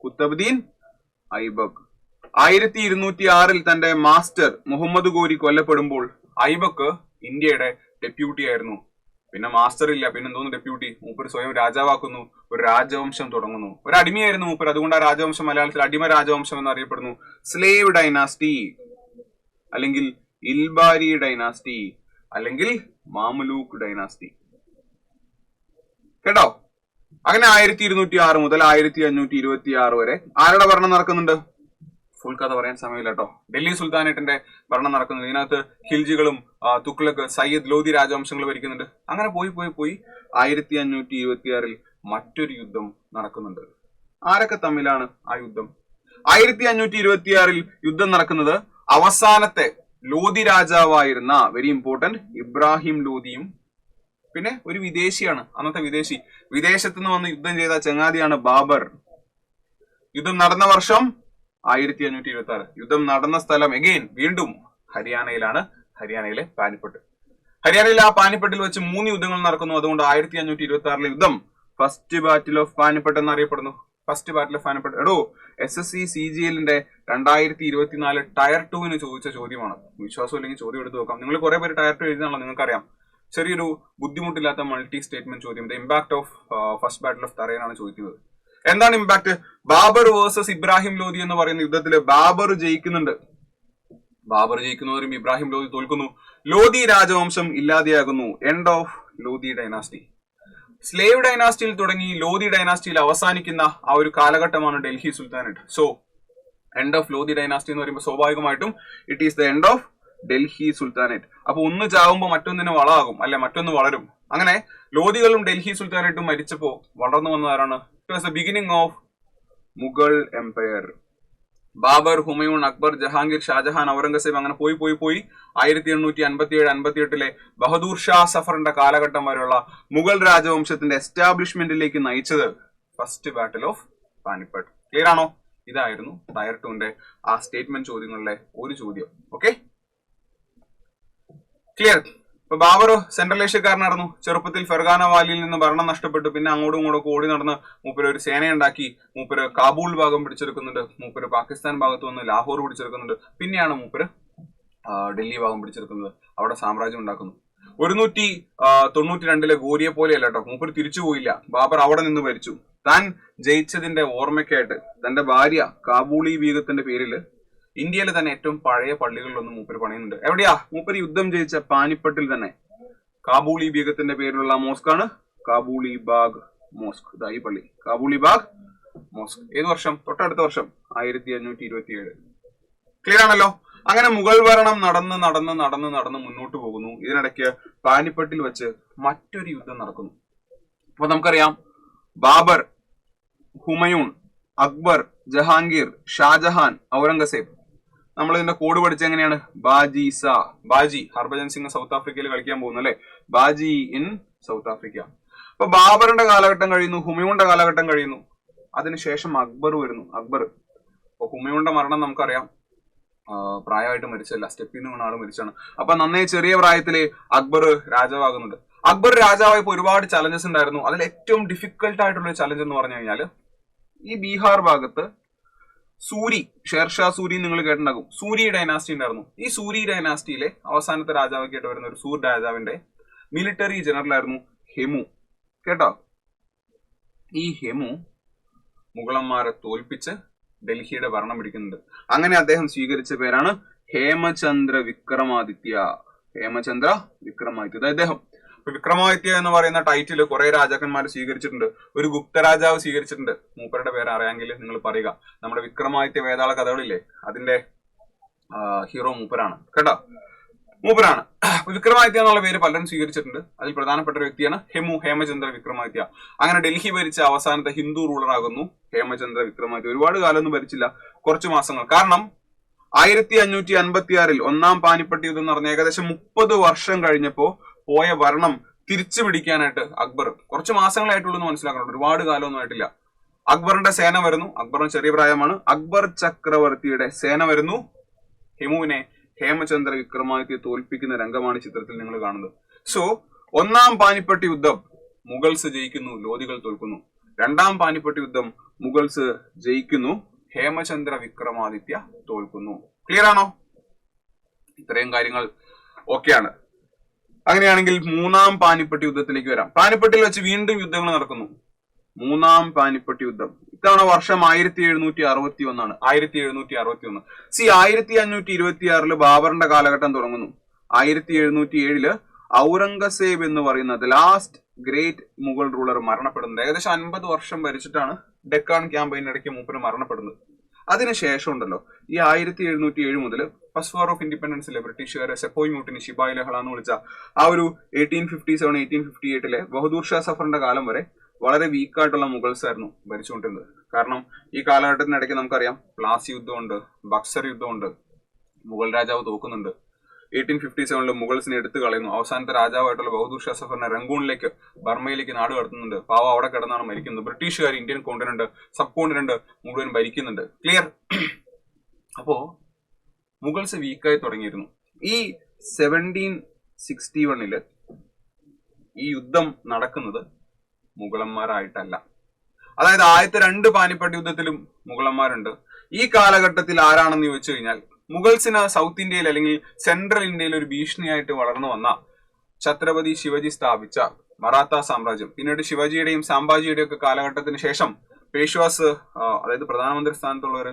കുത്തബുദ്ദീൻ ഐബക് 1206 തന്റെ മാസ്റ്റർ മുഹമ്മദ് ഗോരി കൊല്ലപ്പെടുമ്പോൾ ഐബക് ഇന്ത്യയുടെ ഡെപ്യൂട്ടി ആയിരുന്നു. പിന്നെ മാസ്റ്റർ ഇല്ല, പിന്നെ എന്തോന്ന് ഡെപ്യൂട്ടി? മൂപ്പർ സ്വയം രാജാവാക്കുന്നു, ഒരു രാജവംശം തുടങ്ങുന്നു. ഒരു അടിമയായിരുന്നു മൂപ്പർ, അതുകൊണ്ട് ആ രാജവംശം മലയാളത്തിൽ അടിമ രാജവംശം എന്നറിയപ്പെടുന്നു. സ്ലേവ് ഡൈനാസ്റ്റി, അല്ലെങ്കിൽ ഇൽബാരി ഡൈനാസ്റ്റി, അല്ലെങ്കിൽ മാമലൂക്ക് ഡൈനാസ്റ്റി. കേട്ടോ? അങ്ങനെ 1206 മുതൽ 1526 വരെ ആരുടെ ഭരണം നടക്കുന്നുണ്ട്? ഫുൾ കഥ പറയാൻ സമയമില്ല കേട്ടോ. ഡൽഹി സുൽത്താനേറ്റിന്റെ ഭരണം നടക്കുന്നത്. ഇതിനകത്ത് ഖിൽജികളും തുഗ്ലക്, സയ്യദ്, ലോധി രാജവംശങ്ങൾ ഭരിക്കുന്നുണ്ട്. അങ്ങനെ പോയി 1526 മറ്റൊരു യുദ്ധം നടക്കുന്നുണ്ട്. ആരൊക്കെ തമ്മിലാണ് ആ യുദ്ധം? 1526 യുദ്ധം നടക്കുന്നത് അവസാനത്തെ ലോധി രാജാവായിരുന്ന, വെരി ഇമ്പോർട്ടന്റ്, ഇബ്രാഹിം ലോധിയും പിന്നെ ഒരു വിദേശിയാണ്. അന്നത്തെ വിദേശത്ത് നിന്ന് വന്ന് യുദ്ധം ചെയ്ത ചങ്ങാതിയാണ് ബാബർ. യുദ്ധം നടന്ന വർഷം 1526. യുദ്ധം നടന്ന സ്ഥലം എഗെയിൻ വീണ്ടും ഹരിയാനയിലാണ്. ഹരിയാനയിലെ പാനിപ്പട്ട്. ഹരിയാനയിലെ ആ പാനിപ്പട്ടിൽ വെച്ച് 3 യുദ്ധങ്ങൾ നടക്കുന്നു. അതുകൊണ്ട് 1526 യുദ്ധം ഫസ്റ്റ് ബാറ്റിൽ ഓഫ് പാനിപ്പട്ട് എന്നറിയപ്പെടുന്നു. First battle of Panipat. എടോ, SSC CGL-ന്റെ 2024 ടയർ 2 ചോദിച്ച ചോദ്യമാണ്. വിശ്വാസം ഇല്ലെങ്കിൽ ചോദ്യം എടുത്ത് നോക്കാം. നിങ്ങൾ കുറെ പേര് ടയർ 2 എഴുതുന്നാണല്ലോ, നിങ്ങൾക്കറിയാം. ചെറിയൊരു ബുദ്ധിമുട്ടില്ലാത്ത മൾട്ടി സ്റ്റേറ്റ്മെന്റ് ചോദ്യം. The impact of first battle of Tarain ആണ് ചോദിക്കുന്നത്. എന്താണ് ഇമ്പാക്ട്? ബാബർ വേഴ്സസ് ഇബ്രാഹിം ലോധി എന്ന് പറയുന്ന യുദ്ധത്തില് ബാബർ ജയിക്കുന്നുണ്ട്. ബാബർ ജയിക്കുന്നവരും ഇബ്രാഹിം ലോധി തോൽക്കുന്നു. ലോധി രാജവംശം ഇല്ലാതെയാകുന്നു. End of Lodi dynasty. Slave ഡൈനാസ്റ്റിയിൽ തുടങ്ങി ലോധി ഡൈനാസ്റ്റിയിൽ അവസാനിക്കുന്ന ആ ഒരു കാലഘട്ടമാണ് Delhi sultanate. So end of Lodi dynasty എന്ന് പറയുമ്പോൾ സ്വാഭാവികമായിട്ടും it is the end of Delhi sultanate. അപ്പൊ ഒന്ന് ചാവുമ്പോൾ മറ്റൊന്നിന് വളമാകും അല്ലെ, മറ്റൊന്ന് വളരും. അങ്ങനെ ലോധികളും ഡൽഹി സുൽത്താനേറ്റും മരിച്ചപ്പോ വളർന്നു വന്നതാരാണ്? It was the beginning of Mughal empire. Babur, Humayun, Akbar, Jahangir, Shahjahan, Aurangzeb അങ്ങനെ പോയി 1857-58 ബഹദൂർ ഷാ സഫറിന്റെ കാലഘട്ടം വരെയുള്ള മുഗൾ രാജവംശത്തിന്റെ എസ്റ്റാബ്ലിഷ്മെന്റിലേക്ക് നയിച്ചത് first battle of Panipat. Clear ആണോ? ഇതായിരുന്നു ടയർ 2ന്റെ ആ സ്റ്റേറ്റ്മെന്റ് ചോദ്യങ്ങളിലെ ഒരു ചോദ്യം. Okay, clear? ഇപ്പൊ ബാബർ സെൻട്രൽ ഏഷ്യക്കാരനായിരുന്നു. ചെറുപ്പത്തിൽ ഫെർഗാന വാലിയിൽ നിന്ന് ഭരണം നഷ്ടപ്പെട്ടു. പിന്നെ അങ്ങോട്ടും ഇങ്ങോട്ടും ഓടി നടന്ന് മൂപ്പര് ഒരു സേനയുണ്ടാക്കി. മൂപ്പര് കാബൂൾ ഭാഗം പിടിച്ചെടുക്കുന്നുണ്ട്. മൂപ്പര് പാകിസ്ഥാൻ ഭാഗത്ത് വന്ന് ലാഹോർ പിടിച്ചെടുക്കുന്നുണ്ട്. പിന്നെയാണ് മൂപ്പര് ഡൽഹി ഭാഗം പിടിച്ചെടുക്കുന്നത്. അവിടെ സാമ്രാജ്യം ഉണ്ടാക്കുന്നു. 192 ഗോരിയെ പോലെയല്ല കേട്ടോ, മൂപ്പര് തിരിച്ചു പോയില്ല. ബാബർ അവിടെ നിന്ന് ഭരിച്ചു. താൻ ജയിച്ചതിന്റെ ഓർമ്മയ്ക്കായിട്ട് തന്റെ ഭാര്യ കാബൂളി ബീഗത്തിന്റെ പേരിൽ ഇന്ത്യയിലെ തന്നെ ഏറ്റവും പഴയ പള്ളികളിലൊന്നും മൂപ്പര് പണിയുന്നുണ്ട്. എവിടെയാ? മൂപ്പര് യുദ്ധം ജയിച്ച പാനിപ്പട്ടിൽ തന്നെ കാബൂളി ബീഗത്തിന്റെ പേരിലുള്ള മോസ്കാണ് കാബൂളി ബാഗ് മോസ്ക്. ഈ പള്ളി കാബൂളി ബാഗ് മോസ്ക്. ഏത് വർഷം? തൊട്ടടുത്ത വർഷം 1527. ക്ലിയർ ആണല്ലോ? അങ്ങനെ മുഗൾ ഭരണം നടന്ന് മുന്നോട്ട് പോകുന്നു. ഇതിനിടയ്ക്ക് പാനിപ്പട്ടിൽ വെച്ച് മറ്റൊരു യുദ്ധം നടക്കുന്നു. അപ്പൊ നമുക്കറിയാം, ബാബർ, ഹുമയൂൺ, അക്ബർ, ജഹാംഗീർ, ഷാജഹാൻ, ഔറംഗസേബ്. നമ്മൾ ഇതിന്റെ കോഡ് പഠിച്ച എങ്ങനെയാണ്? ബാജി സാ. ബാജി ഹർഭജൻ സിംഗ് സൗത്ത് ആഫ്രിക്കയിൽ കളിക്കാൻ പോകുന്നു അല്ലെ, ബാജി ഇൻ സൗത്ത് ആഫ്രിക്ക. അപ്പൊ ബാബറിന്റെ കാലഘട്ടം കഴിയുന്നു, ഹുമയൂണിന്റെ കാലഘട്ടം കഴിയുന്നു. അതിനുശേഷം അക്ബർ വരുന്നു. അക്ബർ. അപ്പൊ ഹുമയൂണിന്റെ മരണം നമുക്കറിയാം, പ്രായമായിട്ട് മരിച്ചല്ല, സ്റ്റെപ്പിൽ നിന്ന് വീണ ആള് മരിച്ചാണ്. അപ്പൊ നന്നേ ചെറിയ പ്രായത്തില് അക്ബർ രാജാവാകുന്നുണ്ട്. അക്ബർ രാജാവായപ്പോ ഒരുപാട് ചലഞ്ചസ് ഉണ്ടായിരുന്നു. അതിൽ ഏറ്റവും ഡിഫിക്കൽട്ട് ആയിട്ടുള്ള ചലഞ്ച് എന്ന് പറഞ്ഞു കഴിഞ്ഞാല്, ഈ ബീഹാർ ഭാഗത്ത് സൂരി, ഷേർഷാ സൂരി നിങ്ങൾ കേട്ടിട്ടുണ്ടാകും. സൂരി ഡൈനാസ്റ്റി ഉണ്ടായിരുന്നു. ഈ സൂരി ഡൈനാസ്റ്റിയിലെ അവസാനത്തെ രാജാവൊക്കെയായിട്ട് വരുന്ന ഒരു സൂർ രാജാവിന്റെ മിലിറ്ററി ജനറൽ ആയിരുന്നു ഹെമു. കേട്ടോ, ഈ ഹെമു മുഗളന്മാരെ തോൽപ്പിച്ച് ഡൽഹിയുടെ ഭരണം പിടിക്കുന്നുണ്ട്. അങ്ങനെ അദ്ദേഹം സ്വീകരിച്ച പേരാണ് ഹേമചന്ദ്ര വിക്രമാദിത്യ. ഹേമചന്ദ്ര വിക്രമാദിത്യ അദ്ദേഹം. വിക്രമാദിത്യ എന്ന് പറയുന്ന ടൈറ്റിൽ കുറെ രാജാക്കന്മാർ സ്വീകരിച്ചിട്ടുണ്ട്. ഒരു ഗുപ്ത രാജാവ് സ്വീകരിച്ചിട്ടുണ്ട്. മൂപ്പരുടെ പേര് അറിയാമെങ്കിൽ നിങ്ങൾ പറയുക. നമ്മുടെ വിക്രമാദിത്യ വേതാള കഥകളില്ലേ, അതിന്റെ ഹീറോ മൂപ്പരാണ് കേട്ടോ, മൂപ്പരാണ്. വിക്രമാദിത്യ എന്നുള്ള പേര് പലരും സ്വീകരിച്ചിട്ടുണ്ട്. അതിൽ പ്രധാനപ്പെട്ട ഒരു വ്യക്തിയാണ് ഹേമചന്ദ്ര വിക്രമാദിത്യ. അങ്ങനെ ഡൽഹി ഭരിച്ച അവസാനത്തെ ഹിന്ദു റൂളർ ആകുന്നു ഹേമചന്ദ്ര വിക്രമാദിത്യ. ഒരുപാട് കാലമൊന്നും ഭരിച്ചില്ല, കുറച്ചു മാസങ്ങൾ. കാരണം 1556 ഒന്നാം പാനിപ്പട്ട് യുദ്ധം നടന്ന ഏകദേശം 30 വർഷം കഴിഞ്ഞപ്പോ പോയ ഭരണം തിരിച്ചു പിടിക്കാനായിട്ട് അക്ബർ, കുറച്ച് മാസങ്ങളായിട്ടുള്ളൂ എന്ന് മനസ്സിലാക്കണം, ഒരുപാട് കാലമൊന്നും ആയിട്ടില്ല. അക്ബറിന്റെ സേന വരുന്നു. അക്ബറിന് ചെറിയ പ്രായമാണ്. അക്ബർ ചക്രവർത്തിയുടെ സേന വരുന്നു. ഹെമുവിനെ ഹേമചന്ദ്ര വിക്രമാദിത്യ തോൽപ്പിക്കുന്ന രംഗമാണ് ചിത്രത്തിൽ നിങ്ങൾ കാണുന്നത്. സോ ഒന്നാം പാനിപ്പട്ട് യുദ്ധം മുഗൾസ് ജയിക്കുന്നു, ലോധികൾ തോൽക്കുന്നു. രണ്ടാം പാനിപ്പട്ട് യുദ്ധം മുഗൾസ് ജയിക്കുന്നു, ഹേമചന്ദ്ര വിക്രമാദിത്യ തോൽക്കുന്നു. ക്ലിയർ ആണോ? ഇത്രയും കാര്യങ്ങൾ ഓക്കെയാണ്. അങ്ങനെയാണെങ്കിൽ മൂന്നാം പാനിപ്പട്ട് യുദ്ധത്തിലേക്ക് വരാം. പാനിപ്പട്ടിൽ വെച്ച് വീണ്ടും യുദ്ധങ്ങൾ നടക്കുന്നു. മൂന്നാം പാനിപ്പട്ട് യുദ്ധം ഇത്തവണ വർഷം 1761 1761. 1526 ബാബറിന്റെ കാലഘട്ടം തുടങ്ങുന്നു. 1707 ഔറംഗസേബ് എന്ന് പറയുന്ന the last great Mughal ruler മരണപ്പെടുന്നത്. ഏകദേശം 50 വർഷം ഭരിച്ചിട്ടാണ് ഡെക്കാൻ ക്യാമ്പയിനിടയ്ക്ക് മൂപ്പര് മരണപ്പെടുന്നത്. അതിനുശേഷം ഉണ്ടല്ലോ, ഈ 1707 മുതൽ ഫസ്റ്റ് വാർ ഓഫ് ഇൻഡിപെൻഡൻസിലെ ബ്രിട്ടീഷുകാരെ സെപ്പോയ് മ്യൂട്ടിനി, ശിപായി ലഹള എന്ന് വിളിച്ച ആ ഒരു 1857 1858 ബഹദൂർ ഷാ സഫറിന്റെ കാലം വരെ വളരെ വീക്കായിട്ടുള്ള മുഗൾസ് ആയിരുന്നു ഭരിച്ചുകൊണ്ടിരുന്നത്. കാരണം ഈ കാലഘട്ടത്തിനിടയ്ക്ക് നമുക്കറിയാം പ്ലാസി യുദ്ധമുണ്ട്, ബക്സർ യുദ്ധമുണ്ട്, മുഗൾ രാജാവ് തോക്കുന്നുണ്ട്. 1857 മുഗൾസിനെ എടുത്തു കളയുന്നു. അവസാനത്തെ രാജാവായിട്ടുള്ള ബഹദൂർ ഷാ സഫറിനെ റംഗൂണിലേക്ക്, ബർമയിലേക്ക് നാട് കടത്തുന്നുണ്ട്. പാവ അവിടെ കിടന്നാണ് മരിക്കുന്നത്. ബ്രിട്ടീഷുകാർ ഇന്ത്യൻ കോണ്ടിനെന്റ്, സബ് കോണ്ടിനെന്റ് മുഴുവൻ ഭരിക്കുന്നുണ്ട്. ക്ലിയർ? അപ്പോ മുഗൾസ് വീക്കായി തുടങ്ങിയിരുന്നു. ഈ 1761 ഈ യുദ്ധം നടക്കുന്നത് മുഗളന്മാരായിട്ടല്ല. അതായത് ആദ്യത്തെ 2 പാനിപ്പട്ട് യുദ്ധത്തിലും മുഗളന്മാരുണ്ട്. ഈ കാലഘട്ടത്തിൽ ആരാണെന്ന് ചോദിച്ചു കഴിഞ്ഞാൽ മുഗൾസിന് സൗത്ത് ഇന്ത്യയിൽ അല്ലെങ്കിൽ സെൻട്രൽ ഇന്ത്യയിൽ ഒരു ഭീഷണിയായിട്ട് വളർന്നു വന്ന ഛത്രപതി ശിവജി സ്ഥാപിച്ച മറാത്ത സാമ്രാജ്യം, പിന്നീട് ശിവജിയുടെയും സാംബാജിയുടെയും ഒക്കെ കാലഘട്ടത്തിന് ശേഷം പേഷ്വാസ്, അതായത് പ്രധാനമന്ത്രി സ്ഥാനത്തുള്ളവർ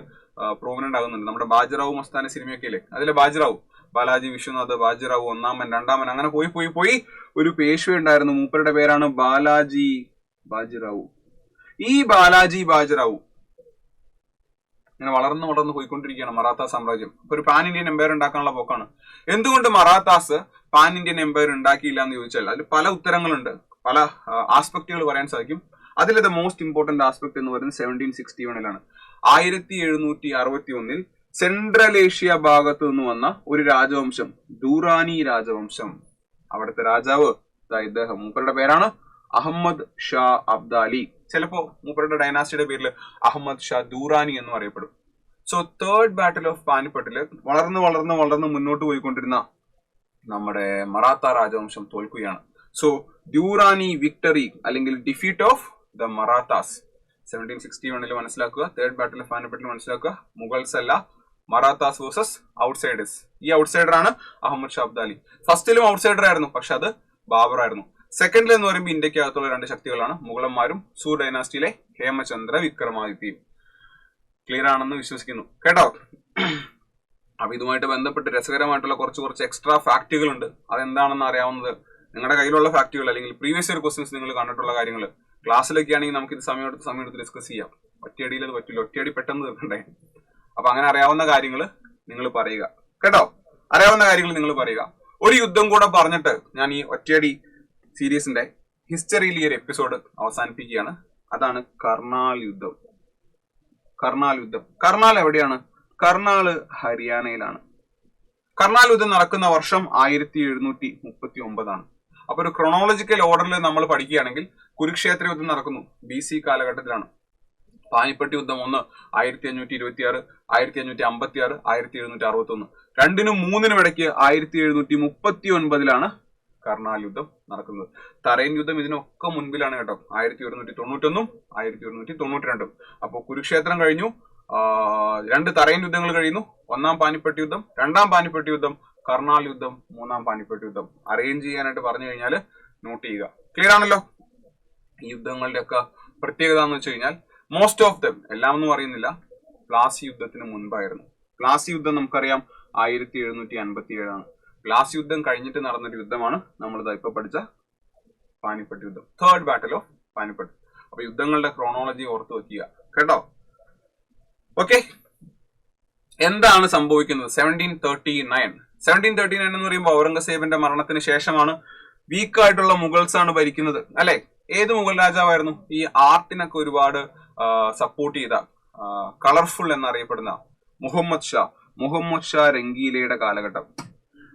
പ്രോമിനന്റ് ആകുന്നുണ്ട്. നമ്മുടെ ബാജിറാവു മസ്താന സിനിമയൊക്കെ ഇല്ലേ, അതിലെ ബാജിറാവു, ബാലാജി വിശ്വനാഥ്, ബാജിറാവു ഒന്നാമൻ, രണ്ടാമൻ, അങ്ങനെ പോയി ഒരു പേഷ്വ ഉണ്ടായിരുന്നു. മൂപ്പരുടെ പേരാണ് ബാലാജി ബാജിറാവു. ഈ ബാലാജി ബാജിറാവു ഇങ്ങനെ വളർന്നു പോയിക്കൊണ്ടിരിക്കുകയാണ് മറാത്ത സാമ്രാജ്യം. ഇപ്പൊ ഒരു പാൻ ഇന്ത്യൻ എംപയർ ഉണ്ടാക്കാനുള്ള പോക്കാണ്. എന്തുകൊണ്ട് മറാത്താസ് പാൻ ഇന്ത്യൻ എംപയർ ഉണ്ടാക്കിയില്ല എന്ന് ചോദിച്ചാൽ അതിൽ പല ഉത്തരങ്ങളുണ്ട്, പല ആസ്പെക്ടുകൾ പറയാൻ സാധിക്കും. അതിൽ ദ മോസ്റ്റ് ഇമ്പോർട്ടന്റ് ആസ്പെക്ട് എന്ന് പറയുന്നത് 1761 1761 സെൻട്രൽ ഏഷ്യ ഭാഗത്തു നിന്ന് വന്ന ഒരു രാജവംശം, ദൂറാനി രാജവംശം. അവിടുത്തെ രാജാവ് ഇദ്ദേഹം, മൂപ്പരുടെ പേരാണ് അഹമ്മദ് ഷാ അബ്ദാലി. ചിലപ്പോ മൂപ്പരുടെ ഡൈനാസ്റ്റിയുടെ പേരിൽ അഹമ്മദ് ഷാ ദൂറാനി എന്ന് അറിയപ്പെടും. സോ തേർഡ് ബാറ്റിൽ ഓഫ് പാനിപ്പട്ടില് വളർന്ന് മുന്നോട്ട് പോയിക്കൊണ്ടിരുന്ന നമ്മുടെ മറാത്ത രാജവംശം തോൽക്കുകയാണ്. സോ ദൂറാനി വിക്ടറി അല്ലെങ്കിൽ ഡിഫീറ്റ് ഓഫ് ദ മറാത്താസ് 1761 മനസ്സിലാക്കുക. തേർഡ് ബാറ്റിൽ ഓഫ് പാനിപ്പട്ടിൽ മനസ്സിലാക്കുക. മുഗൾസ് അല്ല, മറാത്താസ് വേഴ്സസ് ഔട്ട്സൈഡേഴ്സ്. ഈ ഔട്ട്സൈഡർ ആണ് അഹമ്മദ് ഷാ അബ്ദാലി. ഫസ്റ്റിലും ഔട്ട്സൈഡർ ആയിരുന്നു, പക്ഷെ അത് ബാബർ ആയിരുന്നു. സെക്കൻഡിൽ എന്ന് പറയുമ്പോൾ ഇന്ത്യക്കകത്തുള്ള 2 ശക്തികളാണ്, മുഗളന്മാരും സൂർ ഡൈനാസ്റ്റിയിലെ ഹേമചന്ദ്ര വിക്രമാദിത്യയും. ക്ലിയർ ആണെന്ന് വിശ്വസിക്കുന്നു കേട്ടോ. അപ്പൊ ഇതുമായിട്ട് ബന്ധപ്പെട്ട് രസകരമായിട്ടുള്ള കുറച്ച് എക്സ്ട്രാ ഫാക്റ്റുകൾ ഉണ്ട്. അതെന്താണെന്ന് അറിയാവുന്നത് നിങ്ങളുടെ കയ്യിലുള്ള ഫാക്റ്റുകൾ അല്ലെങ്കിൽ പ്രീവിയസ് ഇയർ ക്വസ്റ്റ്യൻസ് നിങ്ങൾ കണ്ടിട്ടുള്ള കാര്യങ്ങൾ ക്ലാസ്സിലൊക്കെ ആണെങ്കിൽ നമുക്ക് ഇത് സമയമെടുത്ത് ഡിസ്കസ് ചെയ്യാം. ഒറ്റയടിയിൽ അത് പറ്റില്ല, ഒറ്റയടി പെട്ടെന്ന് തീർക്കണ്ടേ. അപ്പൊ അങ്ങനെ അറിയാവുന്ന കാര്യങ്ങൾ നിങ്ങൾ പറയുക കേട്ടോ. അറിയാവുന്ന കാര്യങ്ങൾ നിങ്ങൾ പറയുക. ഒരു യുദ്ധം കൂടെ പറഞ്ഞിട്ട് ഞാൻ ഈ ഒറ്റയടി സീരീസിന്റെ ഹിസ്റ്ററിയിൽ ഈ ഒരു എപ്പിസോഡ് അവസാനിപ്പിക്കുകയാണ്. അതാണ് കർണാൽ യുദ്ധം. കർണാൽ എവിടെയാണ്? കർണാല് ഹരിയാനയിലാണ്. കർണാൽ യുദ്ധം നടക്കുന്ന വർഷം 1739. അപ്പൊ ഒരു ക്രോണോളജിക്കൽ ഓർഡറിൽ നമ്മൾ പഠിക്കുകയാണെങ്കിൽ കുരുക്ഷേത്ര യുദ്ധം നടക്കുന്നു BC കാലഘട്ടത്തിലാണ്. പാനിപ്പട്ട് യുദ്ധം 1 1526, 1556, 1761. 2നും 3നും ഇടയ്ക്ക് 1739 കർണാൽ യുദ്ധം നടക്കുന്നത്. തറൈൻ യുദ്ധം ഇതിനൊക്കെ മുൻപിലാണ് കേട്ടോ, 1191, 1192. അപ്പൊ കുരുക്ഷേത്രം കഴിഞ്ഞു, 2 തറൈൻ യുദ്ധങ്ങൾ കഴിയുന്നു. 1ാം പാനിപ്പട്ട് യുദ്ധം, 2ാം പാനിപ്പട്ട് യുദ്ധം, കർണാൽ യുദ്ധം, മൂന്നാം പാനിപ്പട്ട് യുദ്ധം. അറേഞ്ച് ചെയ്യാനായിട്ട് പറഞ്ഞു കഴിഞ്ഞാൽ നോട്ട് ചെയ്യുക. ക്ലിയർ ആണല്ലോ? ഈ യുദ്ധങ്ങളുടെ ഒക്കെ പ്രത്യേകത എന്ന് വെച്ച് കഴിഞ്ഞാൽ മോസ്റ്റ് ഓഫ് ദം, എല്ലാം ഒന്നും അറിയുന്നില്ല, പ്ലാസി യുദ്ധത്തിന് മുൻപായിരുന്നു. പ്ലാസി യുദ്ധം നമുക്കറിയാം 1757 പ്ലാസി യുദ്ധം കഴിഞ്ഞിട്ട് നടന്നൊരു യുദ്ധമാണ് നമ്മളിതാ ഇപ്പൊ പഠിച്ച പാനിപ്പട്ട് യുദ്ധം, തേർഡ് ബാറ്റിൽ ഓഫ് പാനിപ്പട്ട്. അപ്പൊ യുദ്ധങ്ങളുടെ ക്രോണോളജി ഓർത്ത് വെക്കുക കേട്ടോ. ഓക്കെ, എന്താണ് സംഭവിക്കുന്നത്? 1739 എന്ന് പറയുമ്പോൾ ഔറംഗസേബിന്റെ മരണത്തിന് ശേഷമാണ്. വീക്കായിട്ടുള്ള മുഗൾസ് ആണ് ഭരിക്കുന്നത് അല്ലെ. ഏത് മുഗൾ രാജാവായിരുന്നു? ഈ ആർട്ടിനൊക്കെ ഒരുപാട് സപ്പോർട്ട് ചെയ്ത, കളർഫുൾ എന്നറിയപ്പെടുന്ന മുഹമ്മദ് ഷാ രംഗീലയുടെ കാലഘട്ടം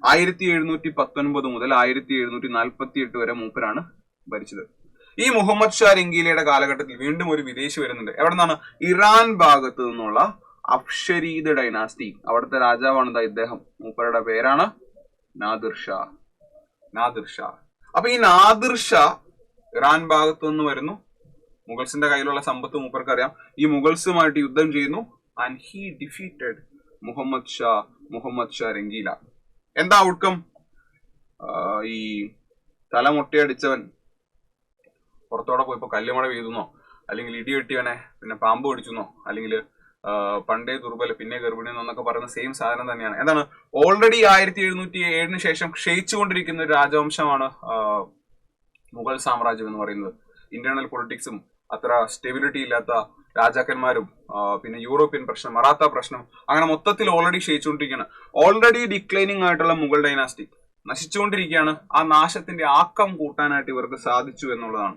1719 മുതൽ 1748 വരെ മൂപ്പരാണ് ഭരിച്ചത്. ഈ മുഹമ്മദ് ഷാ രംഗീലയുടെ കാലഘട്ടത്തിൽ വീണ്ടും ഒരു വിദേശി വരുന്നുണ്ട്. എവിടെ നിന്നാണ്? ഇറാൻ ഭാഗത്ത് നിന്നുള്ള അഫ്ഷരീദ് ഡൈനാസ്റ്റി. അവിടുത്തെ രാജാവാണ് ഇദ്ദേഹം. മൂപ്പരുടെ പേരാണ് നാദിർ ഷാ. അപ്പൊ ഈ നാദിർ ഷാ ഇറാൻ ഭാഗത്ത് നിന്ന് വരുന്നു. മുഗൾസിന്റെ കയ്യിലുള്ള സമ്പത്ത് മൂപ്പർക്ക് അറിയാം. ഈ മുഗൾസുമായിട്ട് യുദ്ധം ചെയ്യുന്നു. And he defeated Muhammad Shah Rangeela. എന്താ ഔട്ട്കം? ഈ തലമുട്ടയടിച്ചവൻ പുറത്തോടെ പോയപ്പോ കല്ലുമഴ പെയ്തുന്നോ, അല്ലെങ്കിൽ ഇടി വെട്ടിയവനെ പിന്നെ പാമ്പ് കടിച്ചെന്നോ, അല്ലെങ്കിൽ പണ്ടേ ദുർബല പിന്നെ ഗർഭിണിയെന്നോ എന്നൊക്കെ പറയുന്ന സെയിം സാധനം തന്നെയാണ്. എന്താണ്? ഓൾറെഡി 1707 ശേഷം ക്ഷയിച്ചുകൊണ്ടിരിക്കുന്ന ഒരു രാജവംശമാണ് മുഗൾ സാമ്രാജ്യം എന്ന് പറയുന്നത്. ഇന്റേണൽ പൊളിറ്റിക്സും അത്ര സ്റ്റെബിലിറ്റി ഇല്ലാത്ത രാജാക്കന്മാരും, പിന്നെ യൂറോപ്യൻ പ്രശ്നം, മറാത്ത പ്രശ്നം, അങ്ങനെ മൊത്തത്തിൽ ഓൾറെഡി ക്ഷയിച്ചുകൊണ്ടിരിക്കുകയാണ്. ഓൾറെഡി ഡിക്ലൈനിങ് ആയിട്ടുള്ള മുഗൾ ഡൈനാസ്റ്റി നശിച്ചുകൊണ്ടിരിക്കുകയാണ്. ആ നാശത്തിന്റെ ആക്കം കൂട്ടാനായിട്ട് ഇവർക്ക് സാധിച്ചു എന്നുള്ളതാണ്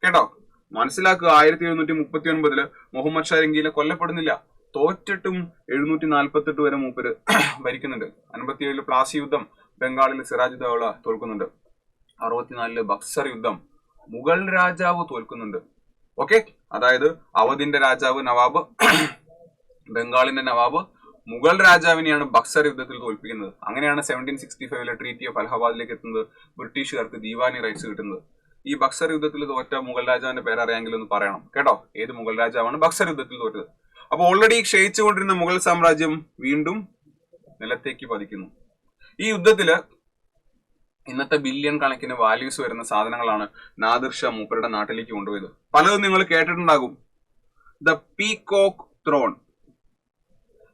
കേട്ടോ. മനസ്സിലാക്കുക, 1739 മുഹമ്മദ് ഷാ രംഗീല കൊല്ലപ്പെടുന്നില്ല. തോറ്റിട്ടും 748 വരെ മൂപ്പര് ഭരിക്കുന്നുണ്ട്. 57 പ്ലാസി യുദ്ധം ബംഗാളിൽ സിറാജ് ദൗള തോൽക്കുന്നുണ്ട്. 64 ബക്സർ യുദ്ധം മുഗൾ രാജാവ് തോൽക്കുന്നുണ്ട്. ഓക്കെ, അതായത് അവധിന്റെ രാജാവ് നവാബ്, ബംഗാളിന്റെ നവാബ് മുഗൾ രാജാവിനെയാണ് ബക്സർ യുദ്ധത്തിൽ തോൽപ്പിക്കുന്നത്. അങ്ങനെയാണ് 1765 ട്രീറ്റി ഓഫ് അലഹബാദിലേക്ക് എത്തുന്നത്. ബ്രിട്ടീഷുകാർക്ക് ദീവാനി റൈറ്റ്സ് കിട്ടുന്നത്. ഈ ബക്സർ യുദ്ധത്തിൽ തോറ്റ മുഗൾ രാജാവിന്റെ പേരറിയാമെങ്കിൽ ഒന്ന് പറയണം കേട്ടോ. ഏത് മുഗൾ രാജാവാണ് ബക്സർ യുദ്ധത്തിൽ തോറ്റത്? അപ്പൊ ഓൾറെഡി ക്ഷയിച്ചുകൊണ്ടിരുന്ന മുഗൾ സാമ്രാജ്യം വീണ്ടും നിലത്തേക്ക് പതിക്കുന്നു. ഈ യുദ്ധത്തില് ഇന്നത്തെ ബില്യൺ കണക്കിന് വാല്യൂസ് വരുന്ന സാധനങ്ങളാണ് നാദിർ ഷാ മൂപ്പരുടെ നാട്ടിലേക്ക് കൊണ്ടുപോയത്. പലതും നിങ്ങൾ കേട്ടിട്ടുണ്ടാകും. ദ പീകോക്ക് ത്രോൺ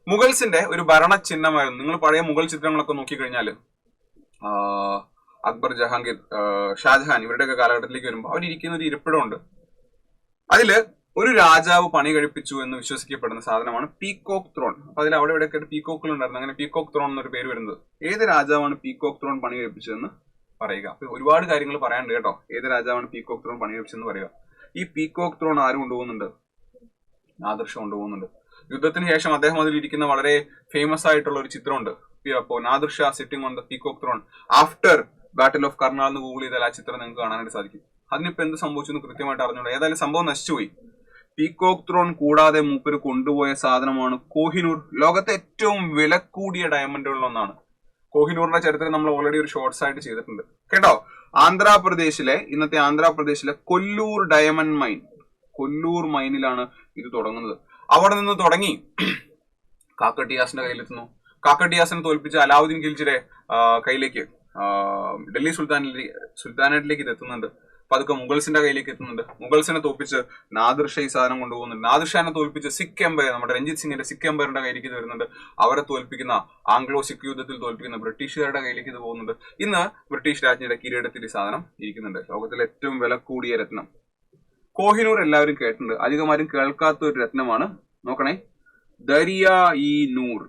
മുഗൾസിന്റെ ഒരു ഭരണ ചിഹ്നമായിരുന്നു. നിങ്ങൾ പഴയ മുഗൾ ചിത്രങ്ങളൊക്കെ നോക്കിക്കഴിഞ്ഞാല് അക്ബർ, ജഹാംഗീർ, ഷാജഹാൻ ഇവരുടെയൊക്കെ കാലഘട്ടത്തിലേക്ക് വരുമ്പോൾ അവരിയ്ക്കുന്ന ഒരു ഇരിപ്പിടമുണ്ട്. അതില് ഒരു രാജാവ് പണി കഴിപ്പിച്ചു എന്ന് വിശ്വസിക്കപ്പെടുന്ന സാധനമാണ് പീകോക്ക് ത്രോൺ. അപ്പൊ അതിൽ അവിടെ ഇവിടെയൊക്കെ പീകോക്കുകൾ ഉണ്ടായിരുന്നു. അങ്ങനെ പീകോക്ക് ത്രോൺ എന്നൊരു പേര് വരുന്നത്. ഏത് രാജാവാണ് പീകോക്ക് ത്രോൺ പണി കഴിപ്പിച്ചതെന്ന് പറയുക. അപ്പൊ ഒരുപാട് കാര്യങ്ങൾ പറയാനുണ്ട് കേട്ടോ. ഏത് രാജാവാണ് പീകോക്ക് ത്രോൺ പണി കഴിപ്പിച്ചതെന്ന് പറയുക. ഈ പീകോക്ക് ത്രോൺ ആര് കൊണ്ടുപോകുന്നുണ്ട്? നാദിർ ഷാ കൊണ്ടുപോകുന്നുണ്ട്. യുദ്ധത്തിന് ശേഷം അദ്ദേഹം അതിൽ ഇരിക്കുന്ന വളരെ ഫേമസ് ആയിട്ടുള്ള ഒരു ചിത്രമുണ്ട്. അപ്പോ Nadir Shah sitting on the peacock throne after battle of Karnal എന്ന് ഗൂഗിൾ ചെയ്താൽ ആ ചിത്രം നിങ്ങൾക്ക് കാണാനായിട്ട് സാധിക്കും. അതിനിപ്പോ എന്ത് സംഭവിച്ചു എന്ന് കൃത്യമായിട്ട് അറിഞ്ഞൂടാ. ഏതായാലും സംഭവം നശിച്ചുപോയി. പീകോക്ക് ത്രോൺ കൂടാതെ മൂപ്പര് കൊണ്ടുപോയ സാധനമാണ് കോഹിനൂർ. ലോകത്തെ ഏറ്റവും വില കൂടിയ ഡയമണ്ടുകളിൽ ഒന്നാണ്. കോഹിനൂറിന്റെ ചരിത്രം നമ്മൾ ഓൾറെഡി ഒരു ഷോർട്സ് ആയിട്ട് ചെയ്തിട്ടുണ്ട് കേട്ടോ. ഇന്നത്തെ ആന്ധ്രാപ്രദേശിലെ കൊല്ലൂർ ഡയമണ്ട് മൈൻ, കൊല്ലൂർ മൈനിലാണ് ഇത് തുടങ്ങുന്നത്. അവിടെ നിന്ന് തുടങ്ങി കാക്കട്ടിയാസിന്റെ കയ്യിലെത്തുന്നു. കാക്കട്ടിയാസിനെ തോൽപ്പിച്ച അലാവുദ്ദീൻ ഖിൽജിയുടെ കയ്യിലേക്ക്, ഡൽഹി സുൽത്താനേറ്റിലേക്ക് ഇത് എത്തുന്നുണ്ട്. പതുക്കെ മുഗൾസിന്റെ കയ്യിലേക്ക് എത്തുന്നുണ്ട്. മുഗൾസിനെ തോൽപ്പിച്ച് നാദിർ ഷാ ഈ സാധനം കൊണ്ടുപോകുന്നുണ്ട്. നാദിർ ഷാനെ തോൽപ്പിച്ച് സിഖ് എംപയർ, നമ്മുടെ രഞ്ജിത് സിംഗിന്റെ സിഖ് എംപയറിന്റെ കയ്യിലേക്ക് ഇത് വരുന്നുണ്ട്. അവരെ തോൽപ്പിക്കുന്ന, ആംഗ്ലോ സിഖ് യുദ്ധത്തിൽ തോൽപ്പിക്കുന്ന ബ്രിട്ടീഷുകാരുടെ കയ്യിലേക്ക് ഇത് പോകുന്നുണ്ട്. ഇന്ന് ബ്രിട്ടീഷ് രാജ്ഞിയുടെ കിരീടത്തിൽ ഈ സാധനം ഇരിക്കുന്നുണ്ട്. ലോകത്തിലെ ഏറ്റവും വില കൂടിയ രത്നം കോഹിനൂർ എല്ലാവരും കേട്ടിട്ടുണ്ട്. അധികമാരും കേൾക്കാത്ത ഒരു രത്നമാണ്. നോക്കണേ, ദരിയ ഇ നൂർ.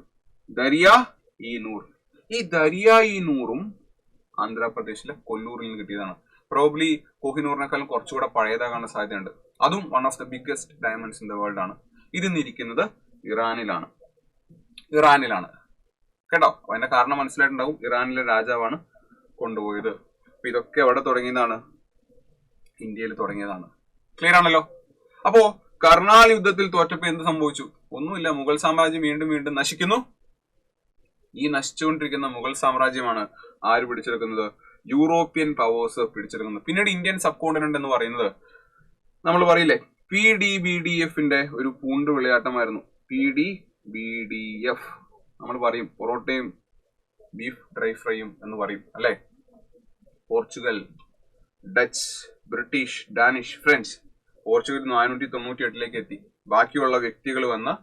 ഈ ദരിയ ഇ നൂറും ആന്ധ്രാപ്രദേശിലെ കൊല്ലൂരിൽ നിന്ന് കിട്ടിയതാണ്. പ്രോബ്ലി കോഹിനൂറിനേക്കാളും കുറച്ചുകൂടെ പഴയതാകാനുള്ള സാധ്യതയുണ്ട്. അതും one of the biggest diamonds in the world ആണ്. ഇതിന്നിരിക്കുന്നത് ഇറാനിലാണ് കേട്ടോ. അതിന്റെ കാരണം മനസ്സിലായിട്ടുണ്ടാവും. ഇറാനിലെ രാജാവാണ് കൊണ്ടുപോയത്. അപ്പൊ ഇതൊക്കെ എവിടെ തുടങ്ങിയതാണ്? ഇന്ത്യയിൽ തുടങ്ങിയതാണ്. ക്ലിയർ ആണല്ലോ? അപ്പോ കർണാൽ യുദ്ധത്തിൽ തോറ്റപ്പോ എന്ത് സംഭവിച്ചു? ഒന്നുമില്ല. മുഗൾ സാമ്രാജ്യം വീണ്ടും വീണ്ടും നശിക്കുന്നു. ഈ നശിച്ചുകൊണ്ടിരിക്കുന്ന മുഗൾ സാമ്രാജ്യമാണ് ആര് പിടിച്ചെടുക്കുന്നത്? European powers പിടിച്ചെടുക്കുന്നത്. പിന്നീട് ഇന്ത്യൻ സബ് കോണ്ടിനെന്റ് എന്ന് പറയുന്നത് നമ്മൾ പറയില്ലേ, PDBDFന്റെ ഒരു പൂണ്ട് വിളയാട്ടമായിരുന്നു. PDBDF നമ്മൾ പറയും പൊറോട്ടയും ബീഫ് ഡ്രൈ ഫ്രൈയും എന്ന് പറയും അല്ലെ. Portugal, Dutch, British, Danish, French. Portugal 498 എത്തി. ബാക്കിയുള്ള വ്യക്തികൾ വന്ന്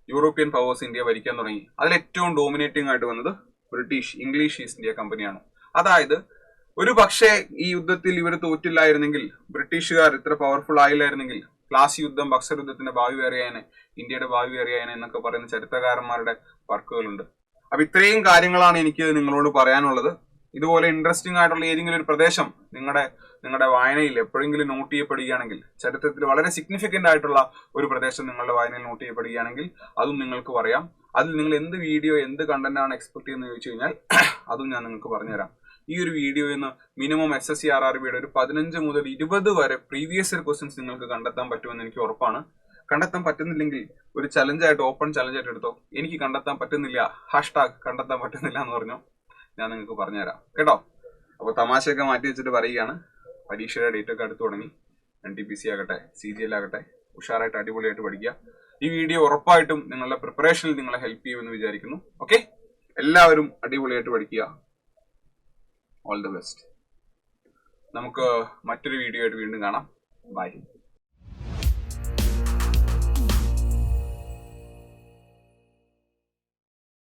യൂറോപ്യൻ പവേഴ്സ് ഇന്ത്യ ഭരിക്കാൻ തുടങ്ങി. അതിൽ ഏറ്റവും ഡോമിനേറ്റിംഗ് ആയിട്ട് വന്നത് ബ്രിട്ടീഷ്, ഇംഗ്ലീഷ് ഈസ്റ്റ് ഇന്ത്യ കമ്പനിയാണ്. അതായത് ഒരു പക്ഷേ ഈ യുദ്ധത്തിൽ ഇവർ തോറ്റില്ലായിരുന്നെങ്കിൽ, ബ്രിട്ടീഷുകാർ ഇത്ര പവർഫുൾ ആയില്ലായിരുന്നെങ്കിൽ, പ്ലാസി യുദ്ധം, ബക്സർ യുദ്ധത്തിന്റെ ഭാവി വേറെയായനെ, ഇന്ത്യയുടെ ഭാവി വേറെയായനെ എന്നൊക്കെ പറയുന്ന ചരിത്രകാരന്മാരുടെ വർക്കുകളുണ്ട്. അപ്പൊ ഇത്രയും കാര്യങ്ങളാണ് എനിക്ക് നിങ്ങളോട് പറയാനുള്ളത്. ഇതുപോലെ ഇൻട്രസ്റ്റിംഗ് ആയിട്ടുള്ള ഏതെങ്കിലും ഒരു പ്രദേശം നിങ്ങളുടെ വായനയിൽ എപ്പോഴെങ്കിലും നോട്ട് ചെയ്യപ്പെടുകയാണെങ്കിൽ, ചരിത്രത്തിൽ വളരെ സിഗ്നിഫിക്കന്റ് ആയിട്ടുള്ള ഒരു പ്രദേശം നിങ്ങളുടെ വായനയിൽ നോട്ട് ചെയ്യപ്പെടുകയാണെങ്കിൽ അതും നിങ്ങൾക്ക് പറയാം. അതിൽ നിങ്ങൾ എന്ത് വീഡിയോ, എന്ത് കണ്ടന്റ് ആണ് എക്സ്പെക്ട് ചെയ്യുന്നത് ചോദിച്ചു കഴിഞ്ഞാൽ അതും ഞാൻ നിങ്ങൾക്ക് പറഞ്ഞുതരാം. ഈ ഒരു വീഡിയോയിൽ നിന്ന് മിനിമം SSC RRBയുടെ ഒരു 15 മുതൽ 20 വരെ പ്രീവിയസ് ഇയർ ക്വസ്റ്റ്യൻസ് നിങ്ങൾക്ക് കണ്ടെത്താൻ പറ്റുമെന്ന് എനിക്ക് ഉറപ്പാണ്. കണ്ടെത്താൻ പറ്റുന്നില്ലെങ്കിൽ ഒരു ചലഞ്ചായിട്ട്, ഓപ്പൺ ചലഞ്ചായിട്ട് എടുത്തോ. എനിക്ക് കണ്ടെത്താൻ പറ്റുന്നില്ല, കണ്ടെത്താൻ പറ്റുന്നില്ല എന്ന് പറഞ്ഞോ, ഞാൻ നിങ്ങൾക്ക് പറഞ്ഞുതരാം കേട്ടോ. അപ്പോൾ തമാശയൊക്കെ മാറ്റി വെച്ചിട്ട് പറയുകയാണ്, പരീക്ഷയുടെ ഡേറ്റ് ഒക്കെ അടുത്ത് തുടങ്ങി. NTPC ആകട്ടെ, CGL ആകട്ടെ, ഉഷാറായിട്ട് അടിപൊളിയായിട്ട് പഠിക്കുക. ഈ വീഡിയോ ഉറപ്പായിട്ടും നിങ്ങളുടെ പ്രിപ്പറേഷനിൽ നിങ്ങളെ ഹെൽപ്പ് ചെയ്യുമെന്ന് വിചാരിക്കുന്നു. ഓക്കെ, എല്ലാവരും അടിപൊളിയായിട്ട് പഠിക്കുക. All the best. നമുക്ക് മറ്റൊരു വീഡിയോ ആയിട്ട് വീണ്ടും കാണാം. ബൈ.